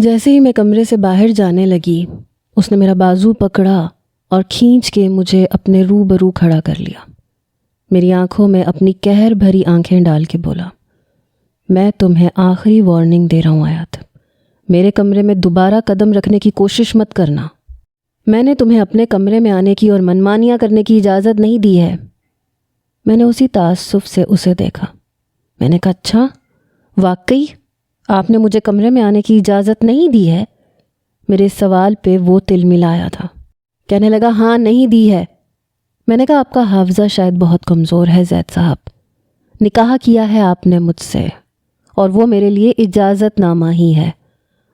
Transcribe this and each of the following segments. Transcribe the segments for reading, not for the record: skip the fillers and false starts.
جیسے ہی میں کمرے سے باہر جانے لگی اس نے میرا بازو پکڑا اور کھینچ کے مجھے اپنے روبرو کھڑا کر لیا۔ میری آنکھوں میں اپنی قہر بھری آنکھیں ڈال کے بولا، میں تمہیں آخری وارننگ دے رہا ہوں آیت، میرے کمرے میں دوبارہ قدم رکھنے کی کوشش مت کرنا۔ میں نے تمہیں اپنے کمرے میں آنے کی اور منمانیاں کرنے کی اجازت نہیں دی ہے۔ میں نے اسی تعصب سے اسے دیکھا۔ میں نے کہا، اچھا واقعی آپ نے مجھے کمرے میں آنے کی اجازت نہیں دی ہے؟ میرے سوال پہ وہ تل ملایا تھا۔ کہنے لگا، ہاں نہیں دی ہے۔ میں نے کہا، آپ کا حافظہ شاید بہت کمزور ہے زید صاحب، نکاح کیا ہے آپ نے مجھ سے اور وہ میرے لیے اجازت نامہ ہی ہے،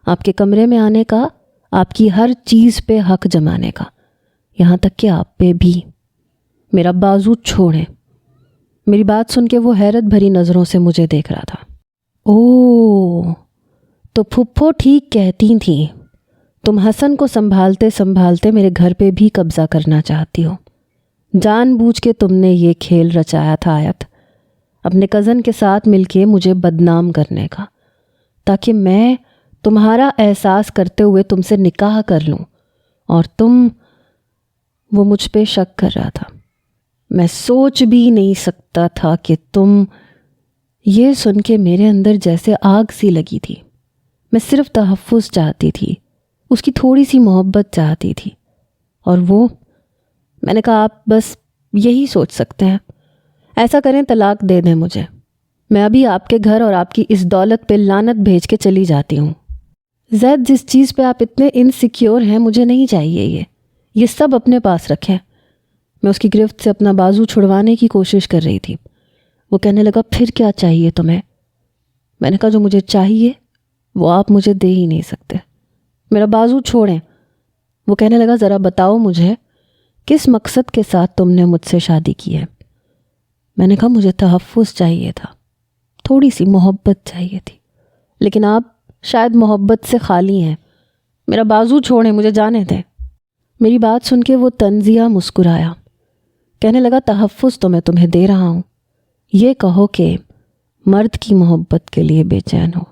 آپ کے کمرے میں آنے کا، آپ کی ہر چیز پہ حق جمانے کا، یہاں تک کہ آپ پہ بھی۔ میرا بازو چھوڑیں۔ میری بات سن کے وہ حیرت بھری نظروں سے مجھے دیکھ رہا تھا۔ اوہ، تو پھپھو ٹھیک کہتی تھیں، تم حسن کو سنبھالتے سنبھالتے میرے گھر پہ بھی قبضہ کرنا چاہتی ہو۔ جان بوجھ کے تم نے یہ کھیل رچایا تھا آیت، اپنے کزن کے ساتھ مل کے مجھے بدنام کرنے کا، تاکہ میں تمہارا احساس کرتے ہوئے تم سے نکاح کر لوں، اور تم… وہ مجھ پہ شک کر رہا تھا۔ میں سوچ بھی نہیں سکتا تھا کہ تم… یہ سن کے میرے اندر جیسے آگ سی لگی تھی۔ میں صرف تحفظ چاہتی تھی، اس کی تھوڑی سی محبت چاہتی تھی، اور وہ… میں نے کہا، آپ بس یہی سوچ سکتے ہیں، ایسا کریں طلاق دے دیں مجھے، میں ابھی آپ کے گھر اور آپ کی اس دولت پہ لعنت بھیج کے چلی جاتی ہوں۔ زید، جس چیز پہ آپ اتنے انسیکیور ہیں مجھے نہیں چاہیے، یہ سب اپنے پاس رکھیں۔ میں اس کی گرفت سے اپنا بازو چھڑوانے کی کوشش کر رہی تھی۔ وہ کہنے لگا، پھر کیا چاہیے تمہیں؟ میں نے کہا، جو مجھے چاہیے وہ آپ مجھے دے ہی نہیں سکتے، میرا بازو چھوڑیں۔ وہ کہنے لگا، ذرا بتاؤ مجھے کس مقصد کے ساتھ تم نے مجھ سے شادی کی ہے؟ میں نے کہا، مجھے تحفظ چاہیے تھا، تھوڑی سی محبت چاہیے تھی، لیکن آپ شاید محبت سے خالی ہیں، میرا بازو چھوڑیں، مجھے جانے دیں۔ میری بات سن کے وہ طنزیہ مسکرایا، کہنے لگا، تحفظ تو میں تمہیں دے رہا ہوں، یہ کہو کہ مرد کی محبت کے لیے بے چین ہو۔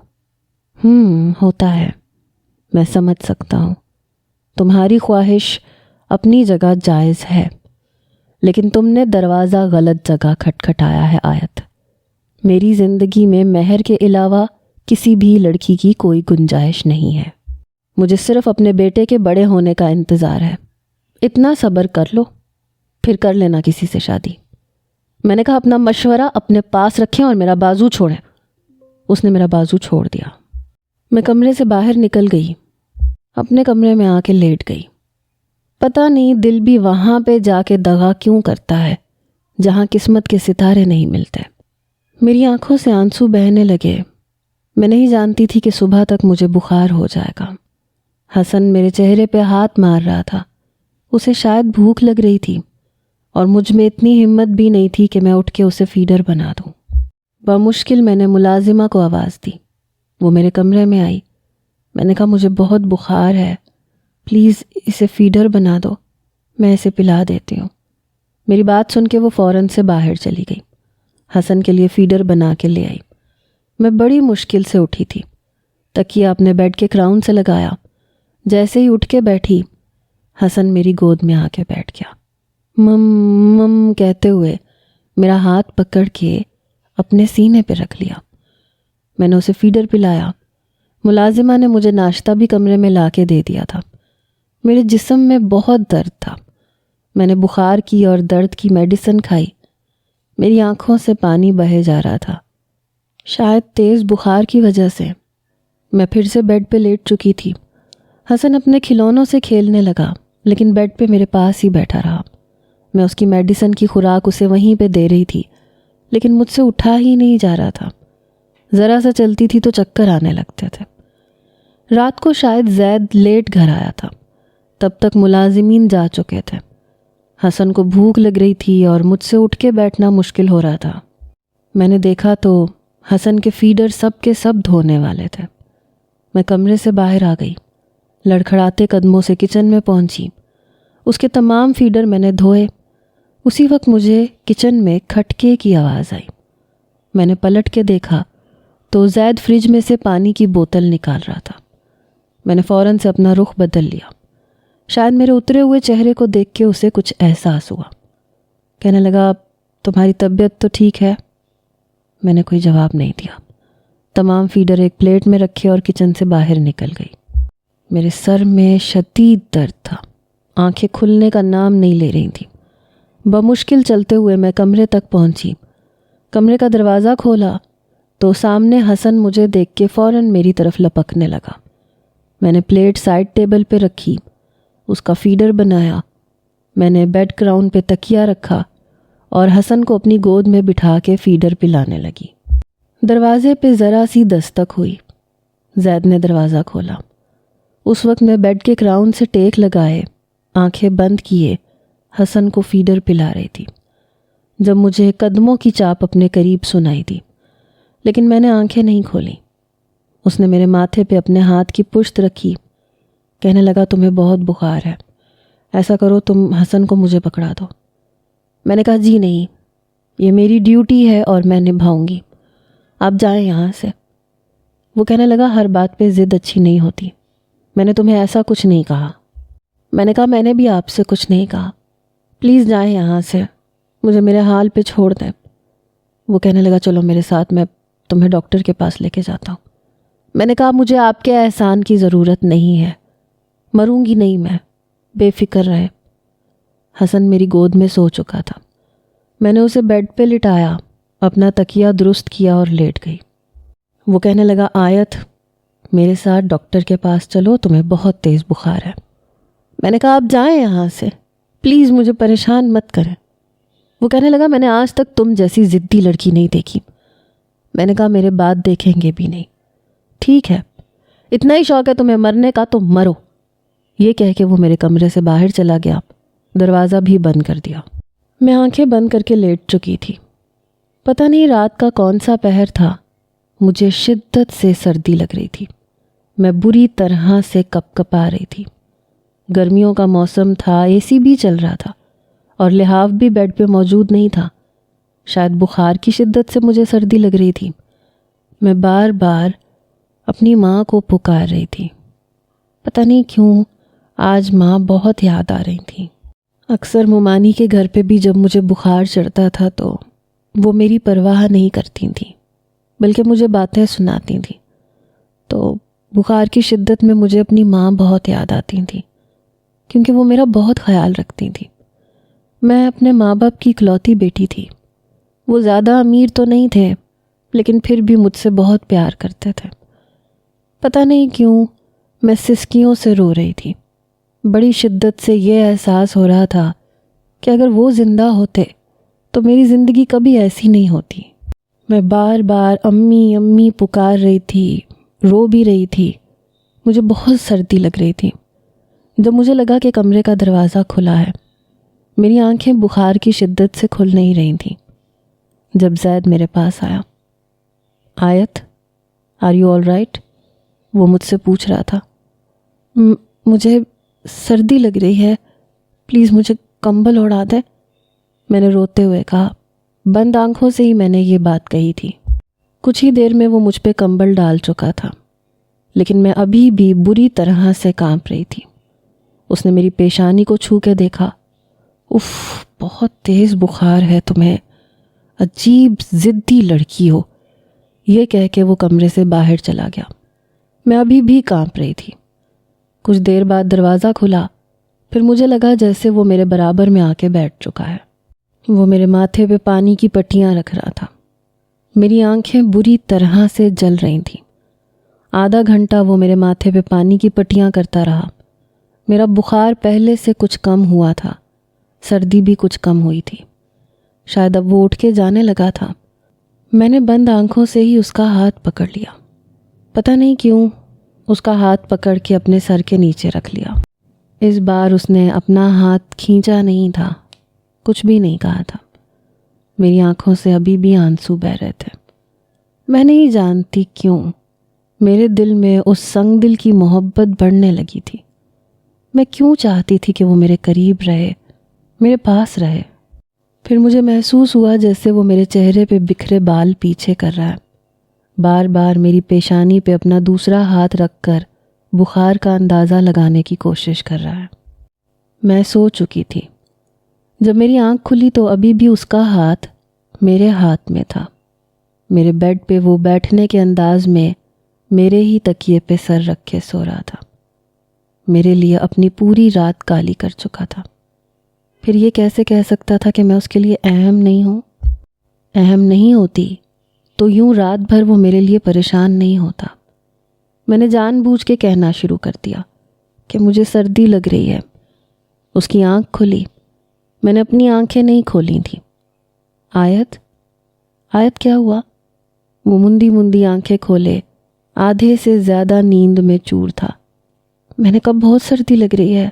ہوتا ہے، میں سمجھ سکتا ہوں، تمہاری خواہش اپنی جگہ جائز ہے، لیکن تم نے دروازہ غلط جگہ کھٹکھٹایا ہے آیت۔ میری زندگی میں مہر کے علاوہ کسی بھی لڑکی کی کوئی گنجائش نہیں ہے، مجھے صرف اپنے بیٹے کے بڑے ہونے کا انتظار ہے، اتنا صبر کر لو، پھر کر لینا کسی سے شادی۔ میں نے کہا، اپنا مشورہ اپنے پاس رکھیں اور میرا بازو چھوڑیں۔ اس نے میرا بازو چھوڑ دیا۔ میں کمرے سے باہر نکل گئی، اپنے کمرے میں آ کے لیٹ گئی۔ پتہ نہیں دل بھی وہاں پہ جا کے دغا کیوں کرتا ہے جہاں قسمت کے ستارے نہیں ملتے۔ میری آنکھوں سے آنسو بہنے لگے۔ میں نہیں جانتی تھی کہ صبح تک مجھے بخار ہو جائے گا۔ حسن میرے چہرے پہ ہاتھ مار رہا تھا، اسے شاید بھوک لگ رہی تھی، اور مجھ میں اتنی ہمت بھی نہیں تھی کہ میں اٹھ کے اسے فیڈر بنا دوں۔ بمشکل میں نے ملازمہ کو آواز دی، وہ میرے کمرے میں آئی۔ میں نے کہا، مجھے بہت بخار ہے، پلیز اسے فیڈر بنا دو، میں اسے پلا دیتی ہوں۔ میری بات سن کے وہ فوراً سے باہر چلی گئی، حسن کے لیے فیڈر بنا کے لے آئی۔ میں بڑی مشکل سے اٹھی تھی، تکیہ اپنے بیڈ کے کراؤن سے لگایا۔ جیسے ہی اٹھ کے بیٹھی، حسن میری گود میں آ کے بیٹھ گیا، مم کہتے ہوئے میرا ہاتھ پکڑ کے اپنے سینے پہ رکھ لیا۔ میں نے اسے فیڈر پلایا۔ ملازمہ نے مجھے ناشتہ بھی کمرے میں لا کے دے دیا تھا۔ میرے جسم میں بہت درد تھا، میں نے بخار کی اور درد کی میڈیسن کھائی۔ میری آنکھوں سے پانی بہے جا رہا تھا، شاید تیز بخار کی وجہ سے۔ میں پھر سے بیڈ پہ لیٹ چکی تھی۔ حسن اپنے کھلونوں سے کھیلنے لگا، لیکن بیڈ پہ میرے پاس ہی بیٹھا رہا۔ میں اس کی میڈیسن کی خوراک اسے وہیں پہ دے رہی تھی، لیکن مجھ سے اٹھا ہی نہیں جا رہا تھا۔ ذرا سا چلتی تھی تو چکر آنے لگتے تھے۔ رات کو شاید زید لیٹ گھر آیا تھا، تب تک ملازمین جا چکے تھے۔ حسن کو بھوک لگ رہی تھی اور مجھ سے اٹھ کے بیٹھنا مشکل ہو رہا تھا۔ میں نے دیکھا تو حسن کے فیڈر سب کے سب دھونے والے تھے۔ میں کمرے سے باہر آ گئی، لڑکھڑاتے قدموں سے کچن میں پہنچی۔ اس کے تمام فیڈر میں نے دھوئے۔ اسی وقت مجھے کچن میں کھٹکے کی آواز آئی۔ میں نے پلٹ کے دیکھا تو زید فریج میں سے پانی کی بوتل نکال رہا تھا۔ میں نے فوراً سے اپنا رخ بدل لیا۔ شاید میرے اترے ہوئے چہرے کو دیکھ کے اسے کچھ احساس ہوا۔ کہنے لگا تمہاری طبیعت تو ٹھیک ہے؟ میں نے کوئی جواب نہیں دیا۔ تمام فیڈر ایک پلیٹ میں رکھے اور کچن سے باہر نکل گئی۔ میرے سر میں شدید درد تھا، آنکھیں کھلنے کا نام نہیں لے رہی تھیں۔ بمشکل چلتے ہوئے میں کمرے تک پہنچی۔ کمرے کا دروازہ کھولا تو سامنے حسن مجھے دیکھ کے فوراً میری طرف لپکنے لگا۔ میں نے پلیٹ سائڈ ٹیبل پہ رکھی، اس کا فیڈر بنایا۔ میں نے بیڈ کراؤن پہ تکیہ رکھا اور حسن کو اپنی گود میں بٹھا کے فیڈر پلانے لگی۔ دروازے پہ ذرا سی دستک ہوئی۔ زید نے دروازہ کھولا۔ اس وقت میں بیڈ کے کراؤن سے ٹیک لگائے، آنکھیں بند کیے حسن کو فیڈر پلا رہی تھی، جب مجھے قدموں کی چاپ اپنے قریب سنائی دی، لیکن میں نے آنکھیں نہیں کھولیں۔ اس نے میرے ماتھے پہ اپنے ہاتھ کی پشت رکھی۔ کہنے لگا تمہیں بہت بخار ہے، ایسا کرو تم حسن کو مجھے پکڑا دو۔ میں نے کہا جی نہیں، یہ میری ڈیوٹی ہے اور میں نبھاؤں گی، آپ جائیں یہاں سے۔ وہ کہنے لگا ہر بات پہ ضد اچھی نہیں ہوتی، میں نے تمہیں ایسا کچھ نہیں کہا۔ میں نے کہا میں نے بھی آپ سے کچھ نہیں کہا، پلیز جائیں یہاں سے، مجھے میرے حال پہ چھوڑ دیں۔ وہ کہنے لگا چلو میرے ساتھ، میں تمہیں ڈاکٹر کے پاس لے کے جاتا ہوں۔ میں نے کہا مجھے آپ کے احسان کی ضرورت نہیں ہے، مروں گی نہیں میں، بے فکر رہے۔ حسن میری گود میں سو چکا تھا۔ میں نے اسے بیڈ پہ لٹایا، اپنا تکیہ درست کیا اور لیٹ گئی۔ وہ کہنے لگا آیت میرے ساتھ ڈاکٹر کے پاس چلو، تمہیں بہت تیز بخار ہے۔ میں نے کہا آپ جائیں یہاں سے، پلیز مجھے پریشان مت کریں۔ وہ کہنے لگا میں نے آج تک تم جیسی ضدی لڑکی نہیں دیکھی۔ میں نے کہا میرے بعد دیکھیں گے بھی نہیں۔ ٹھیک ہے، اتنا ہی شوق ہے تمہیں مرنے کا تو مرو۔ یہ کہہ کے وہ میرے کمرے سے باہر چلا گیا، دروازہ بھی بند کر دیا۔ میں آنکھیں بند کر کے لیٹ چکی تھی۔ پتہ نہیں رات کا کون سا پہر تھا، مجھے شدت سے سردی لگ رہی تھی۔ میں بری طرح سے کپ کپا رہی تھی۔ گرمیوں کا موسم تھا، اے سی بھی چل رہا تھا اور لحاف بھی بیڈ پہ موجود نہیں تھا۔ شاید بخار کی شدت سے مجھے سردی لگ رہی تھی۔ میں بار بار اپنی ماں کو پکار رہی تھی۔ پتہ نہیں کیوں آج ماں بہت یاد آ رہی تھی۔ اکثر ممانی کے گھر پہ بھی جب مجھے بخار چڑھتا تھا تو وہ میری پرواہ نہیں کرتی تھیں، بلکہ مجھے باتیں سناتی تھیں۔ تو بخار کی شدت میں مجھے اپنی ماں بہت یاد آتی تھی، کیونکہ وہ میرا بہت خیال رکھتی تھیں۔ میں اپنے ماں باپ کی اکلوتی بیٹی تھی۔ وہ زیادہ امیر تو نہیں تھے، لیکن پھر بھی مجھ سے بہت پیار کرتے تھے۔ پتہ نہیں کیوں میں سسکیوں سے رو رہی تھی۔ بڑی شدت سے یہ احساس ہو رہا تھا کہ اگر وہ زندہ ہوتے تو میری زندگی کبھی ایسی نہیں ہوتی۔ میں بار بار امی امی پکار رہی تھی، رو بھی رہی تھی۔ مجھے بہت سردی لگ رہی تھی۔ جب مجھے لگا کہ کمرے کا دروازہ کھلا ہے، میری آنکھیں بخار کی شدت سے کھل نہیں رہی تھیں۔ جب زید میرے پاس آیا، آیت آر یو آل رائٹ؟ وہ مجھ سے پوچھ رہا تھا۔ مجھے سردی لگ رہی ہے، پلیز مجھے کمبل اڑا دے، میں نے روتے ہوئے کہا۔ بند آنکھوں سے ہی میں نے یہ بات کہی تھی۔ کچھ ہی دیر میں وہ مجھ پہ کمبل ڈال چکا تھا، لیکن میں ابھی بھی بری طرح سے کانپ رہی تھی۔ اس نے میری پیشانی کو چھو کے دیکھا۔ اف، بہت تیز بخار ہے تمہیں، عجیب ضدی لڑکی ہو، یہ کہہ کے وہ کمرے سے باہر چلا گیا۔ میں ابھی بھی کانپ رہی تھی۔ کچھ دیر بعد دروازہ کھلا، پھر مجھے لگا جیسے وہ میرے برابر میں آ کے بیٹھ چکا ہے۔ وہ میرے ماتھے پہ پانی کی پٹیاں رکھ رہا تھا۔ میری آنکھیں بری طرح سے جل رہی تھیں۔ آدھا گھنٹہ وہ میرے ماتھے پہ پانی کی پٹیاں کرتا رہا۔ میرا بخار پہلے سے کچھ کم ہوا تھا، سردی بھی کچھ کم ہوئی تھی۔ شاید اب وہ اٹھ کے جانے لگا تھا۔ میں نے بند آنکھوں سے ہی اس کا ہاتھ پکڑ لیا۔ پتہ نہیں کیوں اس کا ہاتھ پکڑ کے اپنے سر کے نیچے رکھ لیا۔ اس بار اس نے اپنا ہاتھ کھینچا نہیں تھا، کچھ بھی نہیں کہا تھا۔ میری آنکھوں سے ابھی بھی آنسو بہہ رہے تھے۔ میں نہیں جانتی کیوں میرے دل میں اس سنگ دل کی محبت بڑھنے لگی تھی۔ میں کیوں چاہتی تھی کہ وہ میرے قریب رہے، میرے پاس رہے۔ پھر مجھے محسوس ہوا جیسے وہ میرے چہرے پہ بکھرے بال پیچھے کر رہا ہے، بار بار میری پیشانی پہ اپنا دوسرا ہاتھ رکھ کر بخار کا اندازہ لگانے کی کوشش کر رہا ہے۔ میں سو چکی تھی۔ جب میری آنکھ کھلی تو ابھی بھی اس کا ہاتھ میرے ہاتھ میں تھا۔ میرے بیڈ پہ وہ بیٹھنے کے انداز میں میرے ہی تکیے پہ سر رکھ کے سو رہا تھا۔ میرے لیے اپنی پوری رات کالی کر چکا تھا۔ پھر یہ کیسے کہہ سکتا تھا کہ میں اس کے لیے اہم نہیں ہوں؟ اہم نہیں ہوتی تو یوں رات بھر وہ میرے لیے پریشان نہیں ہوتا۔ میں نے جان بوجھ کے کہنا شروع کر دیا کہ مجھے سردی لگ رہی ہے۔ اس کی آنکھ کھلی۔ میں نے اپنی آنکھیں نہیں کھولی تھیں۔ آیت کیا ہوا؟ وہ مندی مندی آنکھیں کھولے، آدھے سے زیادہ نیند میں چور تھا۔ میں نے کہا بہت سردی لگ رہی ہے۔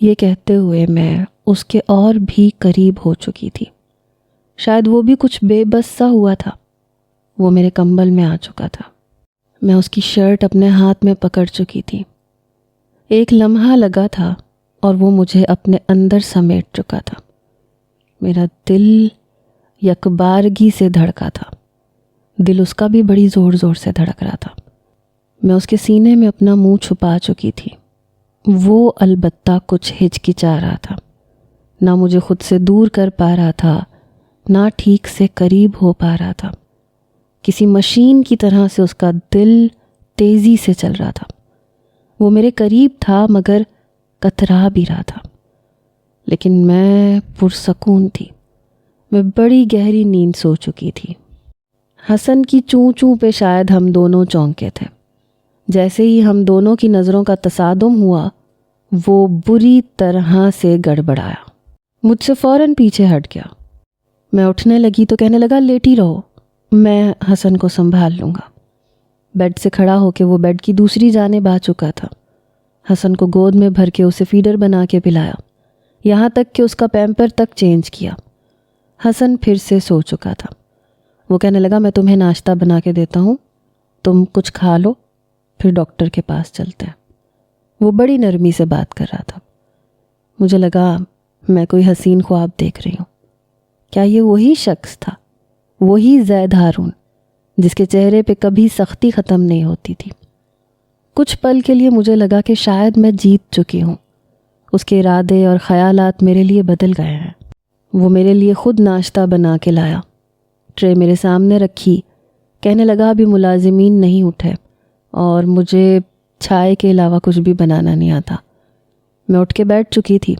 یہ کہتے ہوئے میں اس کے اور بھی قریب ہو چکی تھی۔ شاید وہ بھی کچھ بے بس سا ہوا تھا۔ وہ میرے کمبل میں آ چکا تھا۔ میں اس کی شرٹ اپنے ہاتھ میں پکڑ چکی تھی۔ ایک لمحہ لگا تھا اور وہ مجھے اپنے اندر سمیٹ چکا تھا۔ میرا دل یکبارگی سے دھڑکا تھا۔ دل اس کا بھی بڑی زور زور سے دھڑک رہا تھا۔ میں اس کے سینے میں اپنا منہ چھپا چکی تھی۔ وہ البتہ کچھ ہچکچا رہا تھا۔ نہ مجھے خود سے دور کر پا رہا تھا، نہ ٹھیک سے قریب ہو پا رہا تھا۔ کسی مشین کی طرح سے اس کا دل تیزی سے چل رہا تھا۔ وہ میرے قریب تھا مگر کترا بھی رہا تھا۔ لیکن میں پرسکون تھی۔ میں بڑی گہری نیند سو چکی تھی۔ حسن کی چوں چوں پہ شاید ہم دونوں چونکے تھے۔ جیسے ہی ہم دونوں کی نظروں کا تصادم ہوا، وہ بری طرح سے گڑبڑایا۔ مجھ سے فوراً پیچھے ہٹ گیا۔ میں اٹھنے لگی تو کہنے لگا لیٹی رہو، میں حسن کو سنبھال لوں گا۔ بیڈ سے کھڑا ہو کے وہ بیڈ کی دوسری جانب آ چکا تھا۔ حسن کو گود میں بھر کے اسے فیڈر بنا کے پلایا، یہاں تک کہ اس کا پیمپر تک چینج کیا۔ حسن پھر سے سو چکا تھا۔ وہ کہنے لگا میں تمہیں ناشتہ بنا کے دیتا ہوں، تم کچھ کھا لو، پھر ڈاکٹر کے پاس چلتے ہیں۔ وہ بڑی نرمی سے بات کر رہا تھا۔ مجھے لگا میں کوئی حسین خواب دیکھ رہی ہوں۔ کیا یہ وہی شخص تھا، وہی زید ہارون جس کے چہرے پہ کبھی سختی ختم نہیں ہوتی تھی؟ کچھ پل کے لیے مجھے لگا کہ شاید میں جیت چکی ہوں۔ اس کے ارادے اور خیالات میرے لیے بدل گئے ہیں۔ وہ میرے لیے خود ناشتہ بنا کے لایا، ٹرے میرے سامنے رکھی، کہنے لگا ابھی ملازمین نہیں اٹھے اور مجھے چائے کے علاوہ کچھ بھی بنانا نہیں آتا۔ میں اٹھ کے بیٹھ چکی تھی۔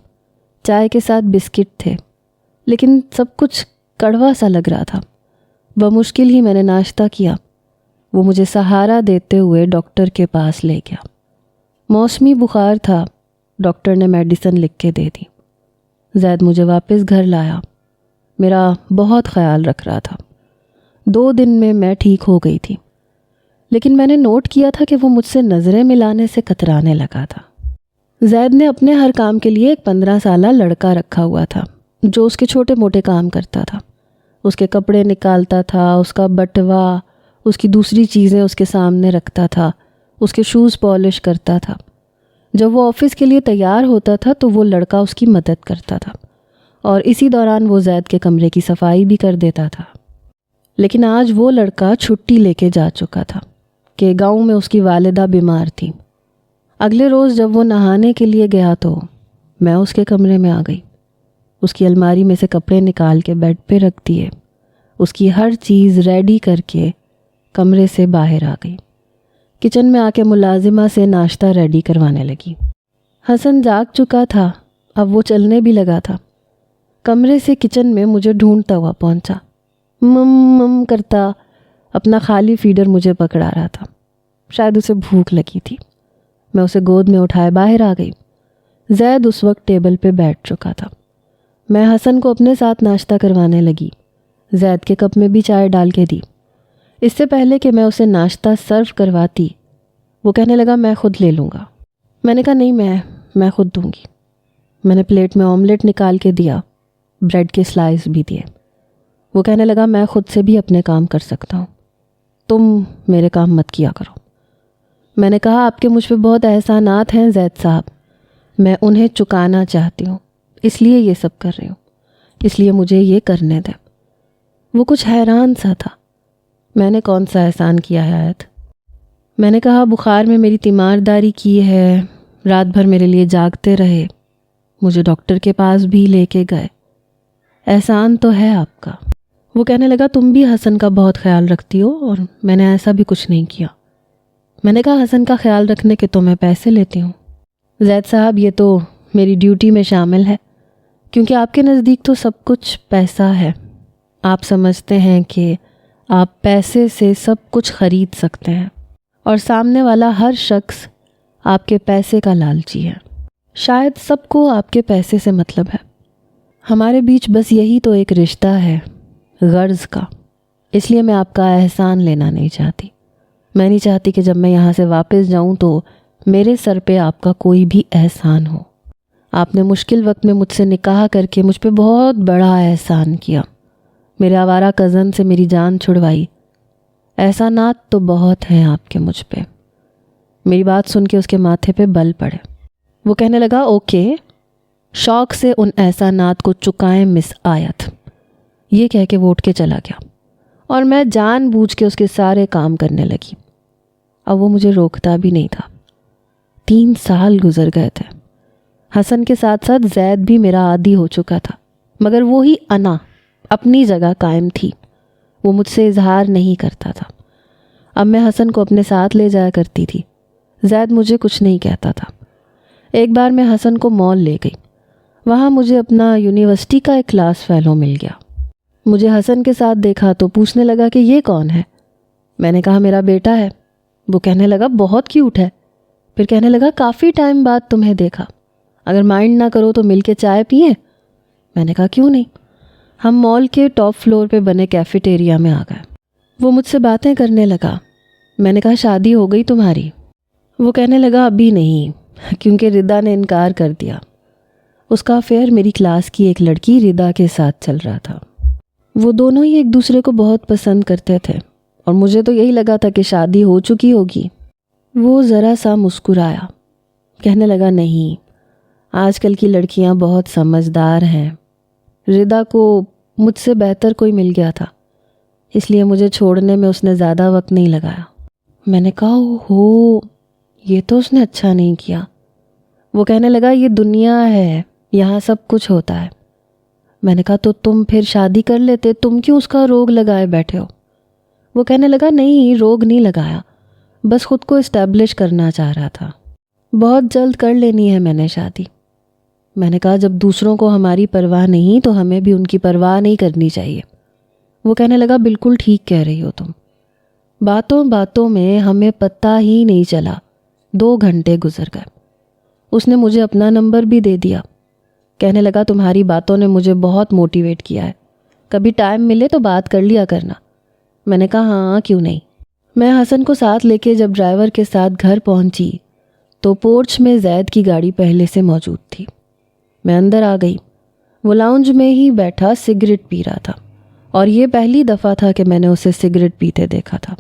چائے کے ساتھ بسکٹ تھے، لیکن سب کچھ کڑوا سا لگ رہا تھا۔ بمشکل ہی میں نے ناشتہ کیا۔ وہ مجھے سہارا دیتے ہوئے ڈاکٹر کے پاس لے گیا۔ موسمی بخار تھا، ڈاکٹر نے میڈیسن لکھ کے دے دی۔ زید مجھے واپس گھر لایا، میرا بہت خیال رکھ رہا تھا۔ 2 دن میں میں ٹھیک ہو گئی تھی، لیکن میں نے نوٹ کیا تھا کہ وہ مجھ سے نظریں ملانے سے کترانے لگا تھا۔ زید نے اپنے ہر کام کے لیے ایک 15 سالہ لڑکا رکھا ہوا تھا جو اس کے چھوٹے موٹے کام کرتا تھا۔ اس کے کپڑے نکالتا تھا، اس کا بٹوا، اس کی دوسری چیزیں اس کے سامنے رکھتا تھا، اس کے شوز پالش کرتا تھا۔ جب وہ آفس کے لیے تیار ہوتا تھا تو وہ لڑکا اس کی مدد کرتا تھا، اور اسی دوران وہ زید کے کمرے کی صفائی بھی کر دیتا تھا۔ لیکن آج وہ لڑکا چھٹی لے کے جا چکا تھا کہ گاؤں میں اس کی والدہ بیمار تھی۔ اگلے روز جب وہ نہانے کے لیے گیا تو میں اس کے کمرے میں آ گئی۔ اس کی الماری میں سے کپڑے نکال کے بیڈ پہ رکھ دیے، اس کی ہر چیز ریڈی کر کے کمرے سے باہر آ گئی۔ کچن میں آ کے ملازمہ سے ناشتہ ریڈی کروانے لگی۔ حسن جاگ چکا تھا، اب وہ چلنے بھی لگا تھا۔ کمرے سے کچن میں مجھے ڈھونڈتا ہوا پہنچا، مم کرتا اپنا خالی فیڈر مجھے پکڑا رہا تھا۔ شاید اسے بھوک لگی تھی۔ میں اسے گود میں اٹھائے باہر آ گئی۔ زید اس وقت ٹیبل پہ بیٹھ چکا تھا۔ میں حسن کو اپنے ساتھ ناشتہ کروانے لگی، زید کے کپ میں بھی چائے ڈال کے دی۔ اس سے پہلے کہ میں اسے ناشتہ سرو کرواتی، وہ کہنے لگا میں خود لے لوں گا۔ میں نے کہا نہیں، میں خود دوں گی۔ میں نے پلیٹ میں آملیٹ نکال کے دیا، بریڈ کے سلائس بھی دیے۔ وہ کہنے لگا میں خود سے بھی اپنے کام کر سکتا ہوں، تم میرے کام مت کیا کرو۔ میں نے کہا آپ کے مجھ پہ بہت احسانات ہیں زید صاحب، میں انہیں چکانا چاہتی ہوں، اس لیے یہ سب کر رہی ہوں، اس لیے مجھے یہ کرنے دیں۔ وہ کچھ حیران سا تھا۔ میں نے کون سا احسان کیا ہے آیت؟ میں نے کہا بخار میں میری تیمارداری کی ہے، رات بھر میرے لیے جاگتے رہے، مجھے ڈاکٹر کے پاس بھی لے کے گئے، احسان تو ہے آپ کا۔ وہ کہنے لگا تم بھی حسن کا بہت خیال رکھتی ہو اور میں نے ایسا بھی کچھ نہیں کیا۔ میں نے کہا حسن کا خیال رکھنے کے تو میں پیسے لیتی ہوں زید صاحب، یہ تو میری ڈیوٹی میں شامل ہے، کیونکہ آپ کے نزدیک تو سب کچھ پیسہ ہے، آپ سمجھتے ہیں کہ آپ پیسے سے سب کچھ خرید سکتے ہیں، اور سامنے والا ہر شخص آپ کے پیسے کا لالچی ہے، شاید سب کو آپ کے پیسے سے مطلب ہے، ہمارے بیچ بس یہی تو ایک رشتہ ہے غرض کا، اس لیے میں آپ کا احسان لینا نہیں چاہتی، میں نہیں چاہتی کہ جب میں یہاں سے واپس جاؤں تو میرے سر پہ آپ کا کوئی بھی احسان ہو۔ آپ نے مشکل وقت میں مجھ سے نکاح کر کے مجھ پہ بہت بڑا احسان کیا، میرے آوارہ کزن سے میری جان چھڑوائی، احسانات تو بہت ہیں آپ کے مجھ پہ۔ میری بات سن کے اس کے ماتھے پہ بل پڑے۔ وہ کہنے لگا اوکے، شوق سے ان احسانات کو چکائیں مس آیت، یہ کہہ کے وہ اٹھ کے چلا گیا، اور میں جان بوجھ کے اس کے سارے کام کرنے لگی۔ اب وہ مجھے روکتا بھی نہیں تھا۔ 3 سال گزر گئے تھے، حسن کے ساتھ ساتھ زید بھی میرا عادی ہو چکا تھا، مگر وہی انا اپنی جگہ قائم تھی، وہ مجھ سے اظہار نہیں کرتا تھا۔ اب میں حسن کو اپنے ساتھ لے جایا کرتی تھی، زید مجھے کچھ نہیں کہتا تھا۔ ایک بار میں حسن کو مال لے گئی، وہاں مجھے اپنا یونیورسٹی کا ایک کلاس فیلو مل گیا۔ مجھے حسن کے ساتھ دیکھا تو پوچھنے لگا کہ یہ کون ہے؟ میں نے کہا میرا بیٹا ہے۔ وہ کہنے لگا بہت کیوٹ ہے، پھر کہنے لگا کافی ٹائم بعد تمہیں دیکھا، اگر مائنڈ نہ کرو تو مل کے چائے پئیں؟ میں نے کہا کیوں نہیں۔ ہم مال کے ٹاپ فلور پہ بنے کیفیٹیریا میں آ گئے۔ وہ مجھ سے باتیں کرنے لگا۔ میں نے کہا شادی ہو گئی تمہاری؟ وہ کہنے لگا ابھی نہیں، کیونکہ ردا نے انکار کر دیا۔ اس کا افیئر میری کلاس کی ایک لڑکی ردا کے ساتھ چل رہا تھا۔ وہ دونوں ہی ایک دوسرے کو بہت پسند کرتے تھے، اور مجھے تو یہی لگا تھا کہ شادی ہو چکی ہوگی۔ وہ ذرا سا مسکرایا، کہنے لگا نہیں، آج کل کی لڑکیاں بہت سمجھدار ہیں، ردا کو مجھ سے بہتر کوئی مل گیا تھا، اس لیے مجھے چھوڑنے میں اس نے زیادہ وقت نہیں لگایا۔ میں نے کہا اوہو، یہ تو اس نے اچھا نہیں کیا۔ وہ کہنے لگا یہ دنیا ہے، یہاں سب کچھ ہوتا ہے۔ میں نے کہا تو تم پھر شادی کر لیتے، تم کیوں اس کا روگ لگائے بیٹھے ہو؟ وہ کہنے لگا نہیں، روگ نہیں لگایا، بس خود کو اسٹیبلش کرنا چاہ رہا تھا، بہت جلد کر لینی ہے میں نے شادی۔ میں نے کہا جب دوسروں کو ہماری پرواہ نہیں تو ہمیں بھی ان کی پرواہ نہیں کرنی چاہیے۔ وہ کہنے لگا بالکل ٹھیک کہہ رہی ہو تم۔ باتوں باتوں میں ہمیں پتہ ہی نہیں چلا، 2 گھنٹے گزر گئے۔ اس نے مجھے اپنا نمبر بھی دے دیا، کہنے لگا تمہاری باتوں نے مجھے بہت موٹیویٹ کیا ہے، کبھی ٹائم ملے تو بات کر لیا کرنا۔ میں نے کہا ہاں کیوں نہیں۔ میں حسن کو ساتھ لے کے جب ڈرائیور کے ساتھ گھر پہنچی تو پورچ میں زید کی گاڑی پہلے سے موجود تھی۔ میں اندر آ گئی، وہ لاؤنج میں ہی بیٹھا سگریٹ پی رہا تھا، اور یہ پہلی دفعہ تھا کہ میں نے اسے سگریٹ پیتے دیکھا تھا۔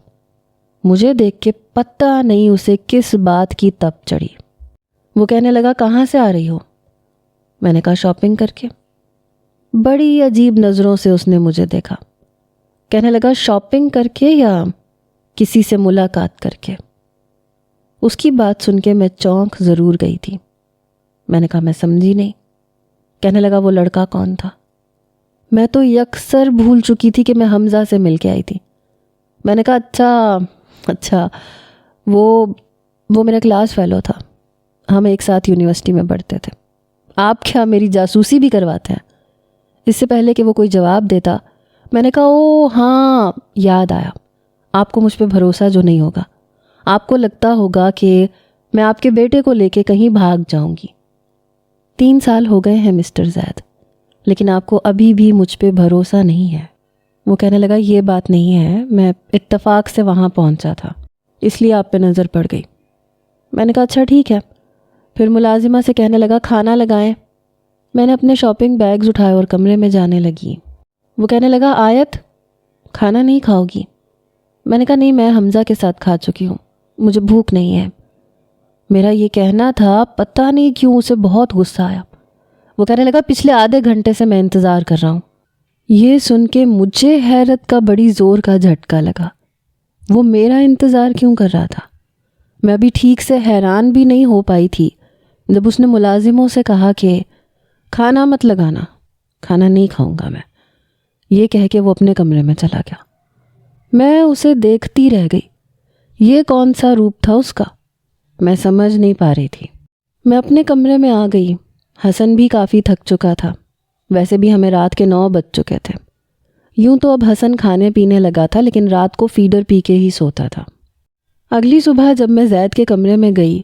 مجھے دیکھ کے پتہ نہیں اسے کس بات کی تپ چڑھی۔ وہ کہنے لگا کہاں سے آ رہی ہو؟ میں نے کہا شاپنگ کر کے۔ بڑی عجیب نظروں سے اس نے مجھے دیکھا، کہنے لگا شاپنگ کر کے یا کسی سے ملاقات کر کے؟ اس کی بات سن کے میں چونک ضرور گئی تھی۔ میں نے کہا میں سمجھی نہیں۔ کہنے لگا وہ لڑکا کون تھا؟ میں تو یکسر بھول چکی تھی کہ میں حمزہ سے مل کے آئی تھی۔ میں نے کہا اچھا وہ میرا کلاس فیلو تھا، ہم ایک ساتھ یونیورسٹی میں پڑھتے تھے۔ آپ کیا میری جاسوسی بھی کرواتے ہیں؟ اس سے پہلے کہ وہ کوئی جواب دیتا میں نے کہا او ہاں یاد آیا، آپ کو مجھ پہ بھروسہ جو نہیں ہوگا، آپ کو لگتا ہوگا کہ میں آپ کے بیٹے کو لے کے کہیں بھاگ جاؤں گی۔ 3 سال ہو گئے ہیں مسٹر زید، لیکن آپ کو ابھی بھی مجھ پہ بھروسہ نہیں ہے۔ وہ کہنے لگا یہ بات نہیں ہے، میں اتفاق سے وہاں پہنچا تھا، اس لیے آپ پہ نظر پڑ گئی۔ میں نے کہا اچھا ٹھیک ہے۔ پھر ملازمہ سے کہنے لگا کھانا لگائیں۔ میں نے اپنے شاپنگ بیگز اٹھائے اور کمرے میں جانے لگی۔ وہ کہنے لگا آیت کھانا نہیں کھاؤ گی؟ میں نے کہا نہیں، میں حمزہ کے ساتھ کھا چکی ہوں، مجھے بھوک نہیں ہے۔ میرا یہ کہنا تھا، پتہ نہیں کیوں اسے بہت غصہ آیا۔ وہ کہنے لگا پچھلے آدھے گھنٹے سے میں انتظار کر رہا ہوں۔ یہ سن کے مجھے حیرت کا بڑی زور کا جھٹکا لگا۔ وہ میرا انتظار کیوں کر رہا تھا؟ میں ابھی ٹھیک سے حیران بھی نہیں ہو پائی تھی جب اس نے ملازموں سے کہا کہ کھانا مت لگانا، کھانا نہیں کھاؤں گا میں، یہ کہہ کے وہ اپنے کمرے میں چلا گیا۔ میں اسے دیکھتی رہ گئی۔ یہ کون سا روپ تھا اس کا؟ میں سمجھ نہیں پا رہی تھی۔ میں اپنے کمرے میں آ گئی۔ حسن بھی کافی تھک چکا تھا، ویسے بھی ہمیں رات کے 9 بج چکے تھے۔ یوں تو اب حسن کھانے پینے لگا تھا، لیکن رات کو فیڈر پی کے ہی سوتا تھا۔ اگلی صبح جب میں زید کے کمرے میں گئی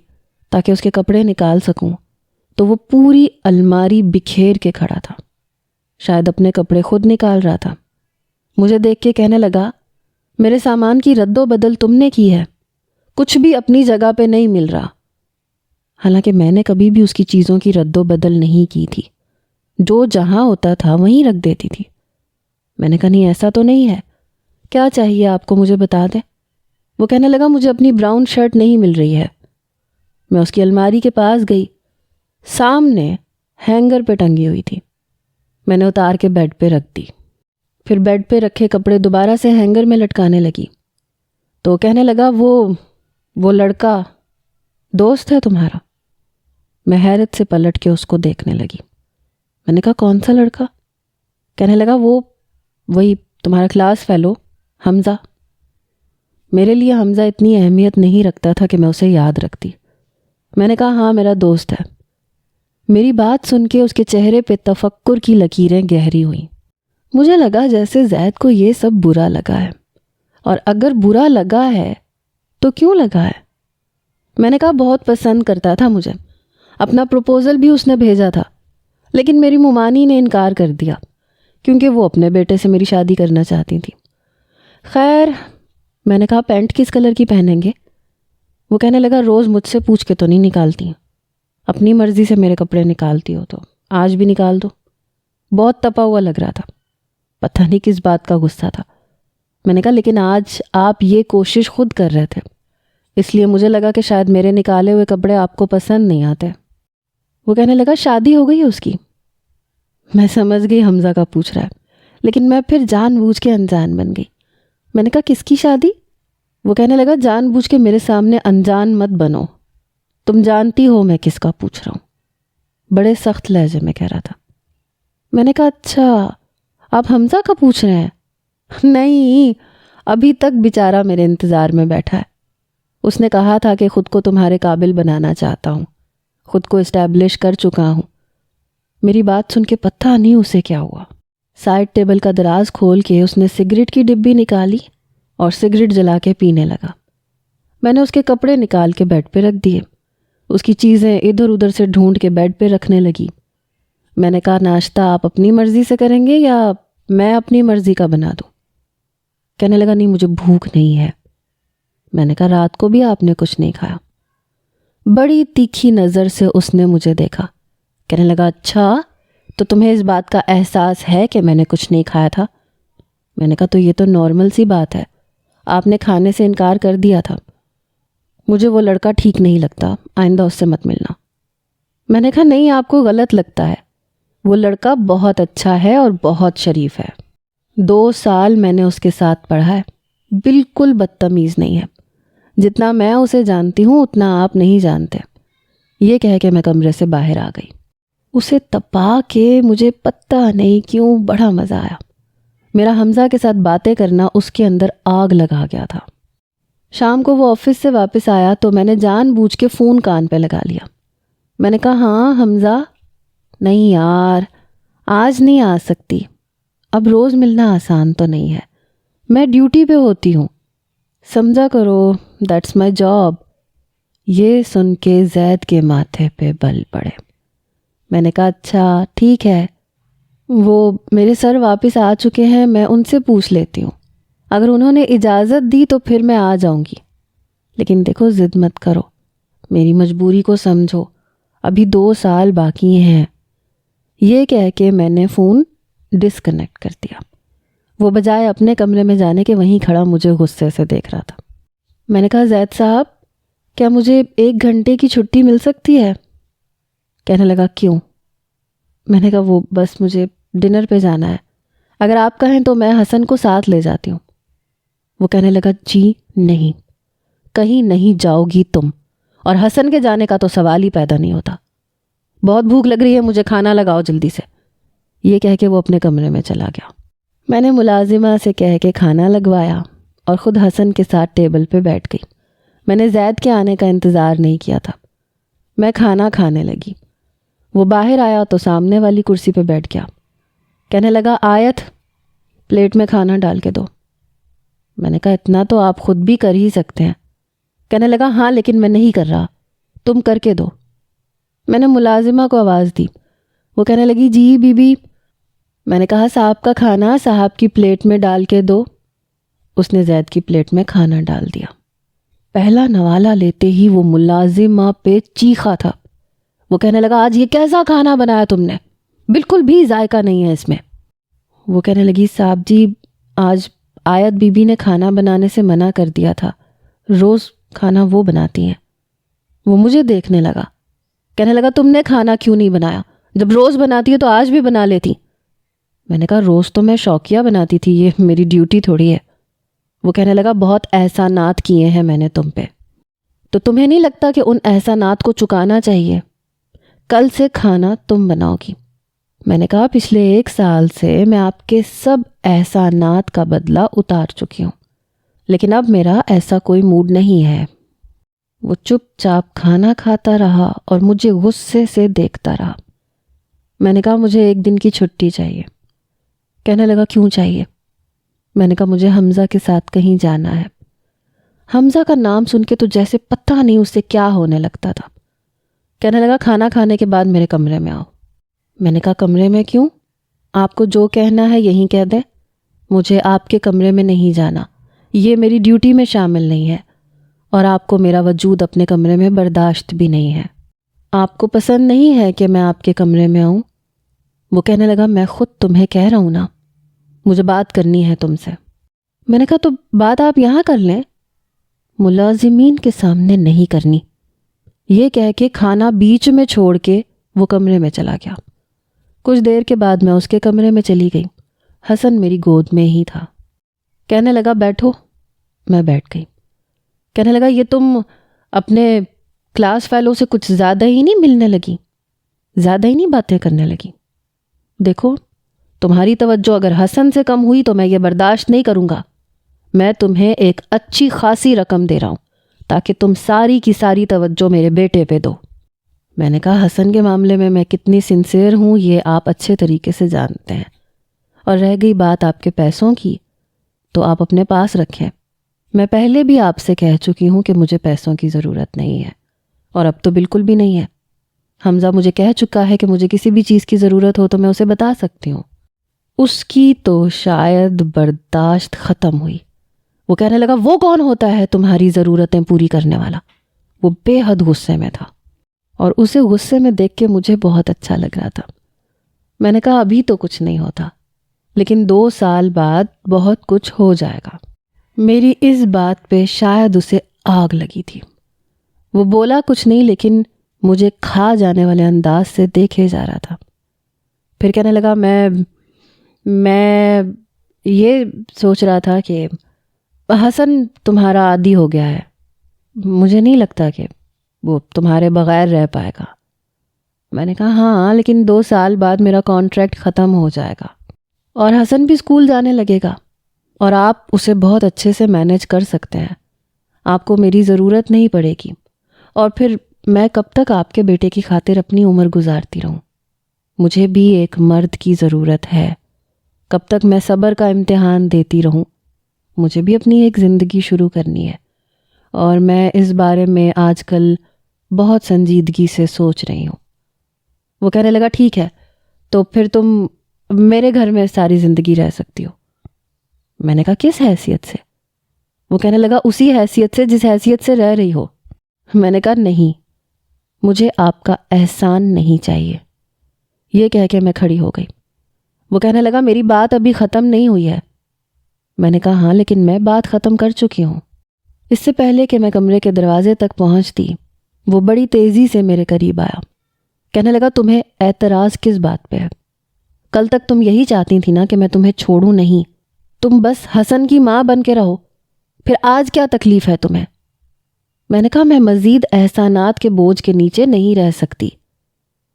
تاکہ اس کے کپڑے نکال سکوں تو وہ پوری الماری بکھیر کے کھڑا تھا، شاید اپنے کپڑے خود نکال رہا تھا۔ مجھے دیکھ کے کہنے لگا، میرے سامان کی رد و بدل تم نے کی ہے، کچھ بھی اپنی جگہ پہ نہیں مل رہا۔ حالانکہ میں نے کبھی بھی اس کی چیزوں کی رد و بدل نہیں کی تھی، جو جہاں ہوتا تھا وہیں رکھ دیتی تھی۔ میں نے کہا نہیں ایسا تو نہیں ہے، کیا چاہیے آپ کو مجھے بتا دیں۔ وہ کہنے لگا مجھے اپنی براؤن شرٹ نہیں مل رہی ہے۔ میں اس کی الماری کے پاس گئی، سامنے ہینگر پہ ٹنگی ہوئی تھی۔ میں نے اتار کے بیڈ پہ رکھ دی، پھر بیڈ پہ رکھے کپڑے دوبارہ سے ہینگر میں لٹکانے لگی تو کہنے لگا وہ لڑکا دوست ہے تمہارا؟ میں حیرت سے پلٹ کے اس کو دیکھنے لگی۔ میں نے کہا کون سا لڑکا؟ کہنے لگا وہی تمہارا کلاس فیلو حمزہ۔ میرے لیے حمزہ اتنی اہمیت نہیں رکھتا تھا کہ میں اسے یاد رکھتی۔ میں نے کہا ہاں میرا دوست ہے۔ میری بات سن کے اس کے چہرے پہ تفکر کی لکیریں گہری ہوئیں۔ مجھے لگا جیسے زید کو یہ سب برا لگا ہے، اور اگر برا لگا ہے تو کیوں لگا ہے؟ میں نے کہا بہت پسند کرتا تھا مجھے، اپنا پروپوزل بھی اس نے بھیجا تھا، لیکن میری ممانی نے انکار کر دیا کیونکہ وہ اپنے بیٹے سے میری شادی کرنا چاہتی تھی۔ خیر، میں نے کہا پینٹ کس کلر کی پہنیں گے؟ وہ کہنے لگا روز مجھ سے پوچھ کے تو نہیں نکالتی، اپنی مرضی سے میرے کپڑے نکالتی ہو تو آج بھی نکال دو۔ بہت تپا ہوا لگ رہا تھا، پتہ نہیں کس بات کا غصہ تھا۔ میں نے کہا لیکن آج آپ یہ کوشش خود کر رہے تھے، اس لیے مجھے لگا کہ شاید میرے نکالے ہوئے کپڑے آپ کو پسند نہیں آتے۔ وہ کہنے لگا شادی ہو گئی ہے اس کی۔ میں سمجھ گئی حمزہ کا پوچھ رہا ہے، لیکن میں پھر جان بوجھ کے انجان بن گئی۔ میں نے کہا کس کی شادی؟ وہ کہنے لگا جان بوجھ کے میرے سامنے انجان مت بنو، تم جانتی ہو میں کس کا پوچھ رہا ہوں۔ بڑے سخت لہجے میں کہہ رہا تھا۔ میں نے کہا اچھا آپ حمزہ کا پوچھ رہے ہیں؟ نہیں، ابھی تک بیچارہ میرے انتظار میں بیٹھا ہے۔ اس نے کہا تھا کہ خود کو تمہارے قابل بنانا چاہتا ہوں، خود کو اسٹیبلش کر چکا ہوں۔ میری بات سن کے پتہ نہیں اسے کیا ہوا۔ سائڈ ٹیبل کا دراز کھول کے اس نے سگریٹ کی ڈبی نکالی اور سگریٹ جلا کے پینے لگا۔ میں نے اس کے کپڑے نکال کے بیڈ پہ رکھ دیے، اس کی چیزیں ادھر ادھر سے ڈھونڈ کے بیڈ پہ رکھنے لگی۔ میں نے کہا ناشتہ آپ اپنی مرضی سے کریں گے یا میں اپنی مرضی کا بنا دوں؟ کہنے لگا نہیں مجھے بھوک نہیں ہے۔ میں نے کہا رات کو بھی آپ نے کچھ نہیں کھایا؟ بڑی تیکھی نظر سے اس نے مجھے دیکھا، کہنے لگا اچھا تو تمہیں اس بات کا احساس ہے کہ میں نے کچھ نہیں کھایا تھا؟ میں نے کہا تو یہ تو نارمل سی بات ہے، آپ نے کھانے سے انکار کر دیا تھا۔ مجھے وہ لڑکا ٹھیک نہیں لگتا، آئندہ اس سے مت ملنا۔ میں نے کہا نہیں آپ کو غلط لگتا ہے، وہ لڑکا بہت اچھا ہے اور بہت شریف ہے۔ 2 سال میں نے اس کے ساتھ پڑھا ہے، بالکل بدتمیز نہیں ہے۔ جتنا میں اسے جانتی ہوں اتنا آپ نہیں جانتے۔ یہ کہہ کے میں کمرے سے باہر آ گئی۔ اسے تپا کے مجھے پتہ نہیں کیوں بڑا مزہ آیا۔ میرا حمزہ کے ساتھ باتیں کرنا اس کے اندر آگ لگا گیا تھا۔ شام کو وہ آفس سے واپس آیا تو میں نے جان بوجھ کے فون کان پہ لگا لیا۔ میں نے کہا ہاں حمزہ؟ نہیں یار آج نہیں آ سکتی، اب روز ملنا آسان تو نہیں ہے، میں ڈیوٹی پہ ہوتی ہوں، سمجھا کرو، دیٹس مائی جاب۔ یہ سن کے زید کے ماتھے پہ بل پڑے۔ میں نے کہا اچھا ٹھیک ہے، وہ میرے سر واپس آ چکے ہیں، میں ان سے پوچھ لیتی ہوں، اگر انہوں نے اجازت دی تو پھر میں آ جاؤں گی، لیکن دیکھو ضد مت کرو، میری مجبوری کو سمجھو، ابھی 2 سال باقی ہیں۔ یہ کہہ کے میں نے فون ڈسکنیکٹ کر دیا۔ وہ بجائے اپنے کمرے میں جانے کے وہیں کھڑا مجھے غصے سے دیکھ رہا تھا۔ میں نے کہا زید صاحب کیا مجھے 1 گھنٹے کی چھٹی مل سکتی ہے؟ کہنے لگا کیوں؟ میں نے کہا وہ بس مجھے ڈنر پہ جانا ہے، اگر آپ کہیں تو میں حسن کو ساتھ لے جاتی ہوں۔ وہ کہنے لگا جی نہیں، کہیں نہیں جاؤ گی تم، اور حسن کے جانے کا تو سوال ہی پیدا نہیں ہوتا۔ بہت بھوک لگ رہی ہے، مجھے کھانا لگاؤ جلدی سے۔ یہ کہہ کے وہ اپنے کمرے میں چلا گیا۔ میں نے ملازمہ سے کہہ کے کھانا لگوایا اور خود حسن کے ساتھ ٹیبل پہ بیٹھ گئی۔ میں نے زید کے آنے کا انتظار نہیں کیا تھا، میں کھانا کھانے لگی۔ وہ باہر آیا تو سامنے والی کرسی پہ بیٹھ گیا۔ کہنے لگا آیت پلیٹ میں کھانا ڈال کے دو۔ میں نے کہا اتنا تو آپ خود بھی کر ہی سکتے ہیں۔ کہنے لگا ہاں لیکن میں نہیں کر رہا، تم کر کے دو۔ میں نے ملازمہ کو آواز دی، وہ کہنے لگی جی بی بی۔ میں نے کہا صاحب کا کھانا صاحب کی پلیٹ میں ڈال کے دو۔ اس نے زید کی پلیٹ میں کھانا ڈال دیا۔ پہلا نوالا لیتے ہی وہ ملازمہ پہ چیخا تھا۔ وہ کہنے لگا آج یہ کیسا کھانا بنایا تم نے، بالکل بھی ذائقہ نہیں ہے اس میں۔ وہ کہنے لگی صاحب جی آج آیت بی بی نے کھانا بنانے سے منع کر دیا تھا، روز کھانا وہ بناتی ہیں۔ وہ مجھے دیکھنے لگا، کہنے لگا تم نے کھانا کیوں نہیں بنایا، جب روز بناتی ہے تو آج بھی بنا لیتی۔ میں نے کہا روز تو میں شوقیہ بناتی تھی، یہ میری ڈیوٹی تھوڑی ہے۔ وہ کہنے لگا بہت احسانات کیے ہیں میں نے تم پہ، تو تمہیں نہیں لگتا کہ ان احسانات کو چکانا چاہیے؟ کل سے کھانا تم بناؤ گی۔ میں نے کہا پچھلے 1 سال سے میں آپ کے سب احسانات کا بدلہ اتار چکی ہوں، لیکن اب میرا ایسا کوئی موڈ نہیں ہے۔ وہ چپ چاپ کھانا کھاتا رہا اور مجھے غصے سے دیکھتا رہا۔ میں نے کہا مجھے 1 دن کی چھٹی چاہیے۔ کہنے لگا کیوں چاہیے؟ میں نے کہا مجھے حمزہ کے ساتھ کہیں جانا ہے۔ حمزہ کا نام سن کے تو جیسے پتہ نہیں اس سے کیا ہونے لگتا تھا۔ کہنے لگا کھانا کھانے کے بعد میرے کمرے میں آؤ۔ میں نے کہا کمرے میں کیوں؟ آپ کو جو کہنا ہے یہیں کہہ دیں، مجھے آپ کے کمرے میں نہیں جانا، یہ میری ڈیوٹی میں شامل نہیں ہے، اور آپ کو میرا وجود اپنے کمرے میں برداشت بھی نہیں ہے۔ آپ کو پسند نہیں ہے کہ میں آپ کے کمرے میں آؤں؟ وہ کہنے لگا میں خود تمہیں کہہ رہا ہوں نا، مجھے بات کرنی ہے تم سے۔ میں نے کہا تو بات آپ یہاں کر لیں، ملازمین کے سامنے نہیں کرنی۔ یہ کہہ کے کھانا بیچ میں چھوڑ کے وہ کمرے میں چلا گیا۔ کچھ دیر کے بعد میں اس کے کمرے میں چلی گئی۔ حسن میری گود میں ہی تھا۔ کہنے لگا بیٹھو۔ میں بیٹھ گئی۔ کہنے لگا یہ تم اپنے کلاس فیلو سے کچھ زیادہ ہی نہیں ملنے لگی، زیادہ ہی نہیں باتیں کرنے لگی؟ دیکھو تمہاری توجہ اگر حسن سے کم ہوئی تو میں یہ برداشت نہیں کروں گا۔ میں تمہیں ایک اچھی خاصی رقم دے رہا ہوں تاکہ تم ساری کی ساری توجہ میرے بیٹے پہ دو۔ میں نے کہا حسن کے معاملے میں کتنی سنسیئر ہوں یہ آپ اچھے طریقے سے جانتے ہیں، اور رہ گئی بات آپ کے پیسوں کی تو آپ اپنے پاس رکھیں۔ میں پہلے بھی آپ سے کہہ چکی ہوں کہ مجھے پیسوں کی ضرورت نہیں ہے، اور اب تو بالکل بھی نہیں ہے۔ حمزہ مجھے کہہ چکا ہے کہ مجھے کسی بھی چیز کی ضرورت ہو تو میں اسے بتا سکتی ہوں۔ اس کی تو شاید برداشت ختم ہوئی۔ وہ کہنے لگا وہ کون ہوتا ہے تمہاری ضرورتیں پوری کرنے والا؟ وہ بے حد غصے میں تھا، اور اسے غصے میں دیکھ کے مجھے بہت اچھا لگ رہا تھا۔ میں نے کہا ابھی تو کچھ نہیں ہوتا، لیکن 2 سال بعد بہت کچھ ہو جائے گا۔ میری اس بات پہ شاید اسے آگ لگی تھی۔ وہ بولا کچھ نہیں، لیکن مجھے کھا جانے والے انداز سے دیکھے جا رہا تھا۔ پھر کہنے لگا میں یہ سوچ رہا تھا کہ حسن تمہارا عادی ہو گیا ہے، مجھے نہیں لگتا کہ وہ تمہارے بغیر رہ پائے گا۔ میں نے کہا ہاں لیکن 2 سال بعد میرا کانٹریکٹ ختم ہو جائے گا اور حسن بھی اسکول جانے لگے گا، اور آپ اسے بہت اچھے سے مینیج کر سکتے ہیں، آپ کو میری ضرورت نہیں پڑے گی، اور پھر میں کب تک آپ کے بیٹے کی خاطر اپنی عمر گزارتی رہوں؟ مجھے بھی ایک مرد کی ضرورت ہے۔ کب تک میں صبر کا امتحان دیتی رہوں؟ مجھے بھی اپنی ایک زندگی شروع کرنی ہے، اور میں اس بارے میں آج کل بہت سنجیدگی سے سوچ رہی ہوں۔ وہ کہنے لگا ٹھیک ہے تو پھر تم میرے گھر میں ساری زندگی رہ سکتی ہو۔ میں نے کہا کس حیثیت سے؟ وہ کہنے لگا اسی حیثیت سے جس حیثیت سے رہ رہی ہو۔ میں نے کہا نہیں، مجھے آپ کا احسان نہیں چاہیے۔ یہ کہہ کے میں کھڑی ہو گئی۔ وہ کہنے لگا میری بات ابھی ختم نہیں ہوئی ہے۔ میں نے کہا ہاں لیکن میں بات ختم کر چکی ہوں۔ اس سے پہلے کہ میں کمرے کے دروازے تک پہنچتی وہ بڑی تیزی سے میرے قریب آیا۔ کہنے لگا تمہیں اعتراض کس بات پہ ہے؟ کل تک تم یہی چاہتی تھی نا کہ میں تمہیں چھوڑوں نہیں، تم بس حسن کی ماں بن کے رہو، پھر آج کیا تکلیف ہے تمہیں؟ میں نے کہا میں مزید احسانات کے بوجھ کے نیچے نہیں رہ سکتی۔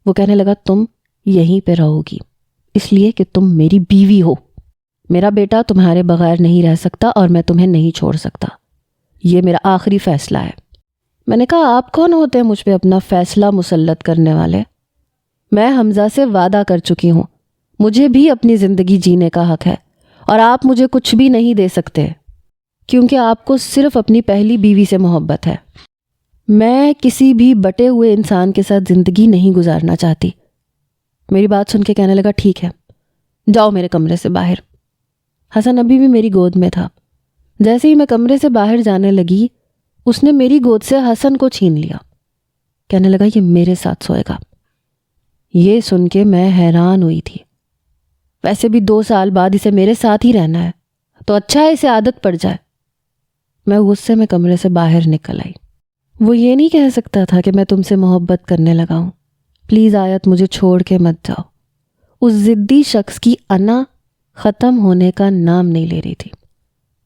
وہ کہنے لگا تم یہیں پہ رہو گی اس لیے کہ تم میری بیوی ہو، میرا بیٹا تمہارے بغیر نہیں رہ سکتا اور میں تمہیں نہیں چھوڑ سکتا، یہ میرا آخری فیصلہ ہے۔ میں نے کہا آپ کون ہوتے ہیں مجھ پہ اپنا فیصلہ مسلط کرنے والے؟ میں حمزہ سے وعدہ کر چکی ہوں، مجھے بھی اپنی زندگی جینے کا حق ہے اور آپ مجھے کچھ بھی نہیں دے سکتے کیونکہ آپ کو صرف اپنی پہلی بیوی سے محبت ہے۔ میں کسی بھی بٹے ہوئے انسان کے ساتھ زندگی نہیں گزارنا چاہتی۔ میری بات سن کے کہنے لگا ٹھیک ہے، جاؤ میرے کمرے سے باہر۔ حسن ابھی بھی میری گود میں تھا۔ جیسے ہی میں کمرے سے باہر جانے لگی اس نے میری گود سے حسن کو چھین لیا، کہنے لگا یہ میرے ساتھ سوئے گا۔ یہ سن کے میں حیران ہوئی تھی، ویسے بھی 2 سال بعد اسے میرے ساتھ ہی رہنا ہے تو اچھا ہے اسے عادت پڑ جائے۔ میں غصے میں کمرے سے باہر نکل آئی۔ وہ یہ نہیں کہہ سکتا تھا کہ میں تم سے محبت کرنے لگا ہوں، پلیز آیت مجھے چھوڑ کے مت جاؤ۔ اس ضدی شخص کی انا ختم ہونے کا نام نہیں لے رہی تھی۔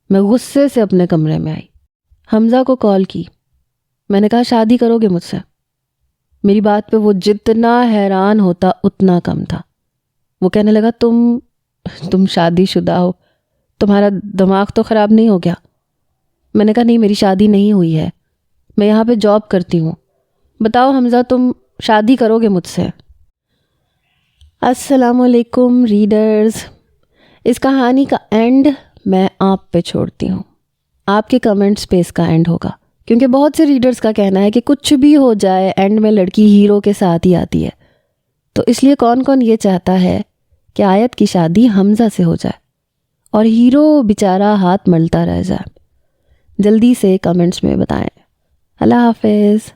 میں غصے سے اپنے کمرے میں آئی، حمزہ کو کال کی۔ میں نے کہا شادی کرو گے مجھ سے؟ میری بات پہ وہ جتنا حیران ہوتا اتنا کم تھا۔ وہ کہنے لگا تم شادی شدہ ہو، تمہارا دماغ تو خراب نہیں ہو گیا؟ میں نے کہا نہیں میری شادی نہیں ہوئی ہے، میں یہاں پہ جاب کرتی ہوں۔ بتاؤ حمزہ تم شادی کرو گے مجھ سے؟ السلام علیکم ریڈرز، اس کہانی کا اینڈ میں آپ پہ چھوڑتی ہوں۔ آپ کے کمنٹس پہ اس کا اینڈ ہوگا کیونکہ بہت سے ریڈرز کا کہنا ہے کہ کچھ بھی ہو جائے اینڈ میں لڑکی ہیرو کے ساتھ ہی آتی ہے، تو اس لیے کون کون یہ چاہتا ہے کہ آیت کی شادی حمزہ سے ہو جائے اور ہیرو بیچارہ ہاتھ ملتا رہ جائے؟ جلدی سے کمنٹس میں بتائیں۔ اللہ حافظ۔